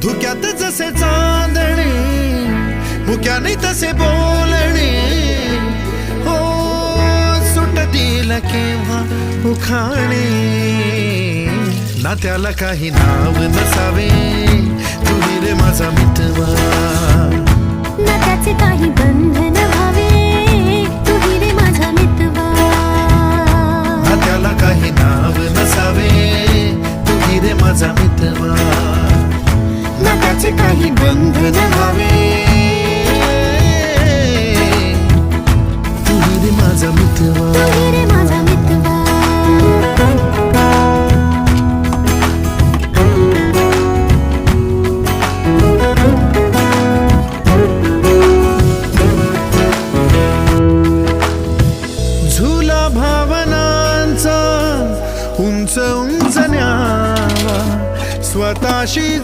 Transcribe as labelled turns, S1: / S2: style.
S1: धुक्यात जसे चांदणे मुक्याने तसे बोलणे हो सुटतील केव्हा उखाणे ना त्याला काही नाव नसावे तुही रे माझा मितवा
S2: ना त्याचे काही बंधन व्हावे तुही रे माझा मितवा
S1: ना त्याला काही नाव नसावे तुही रे माझा मितवा ना त्याचे काही बंधन व्हावे तुही रे माझा मितवा
S2: तुही रे माझा मितवा झुला भावनांचा उंच उंच न्यावा स्वतःशी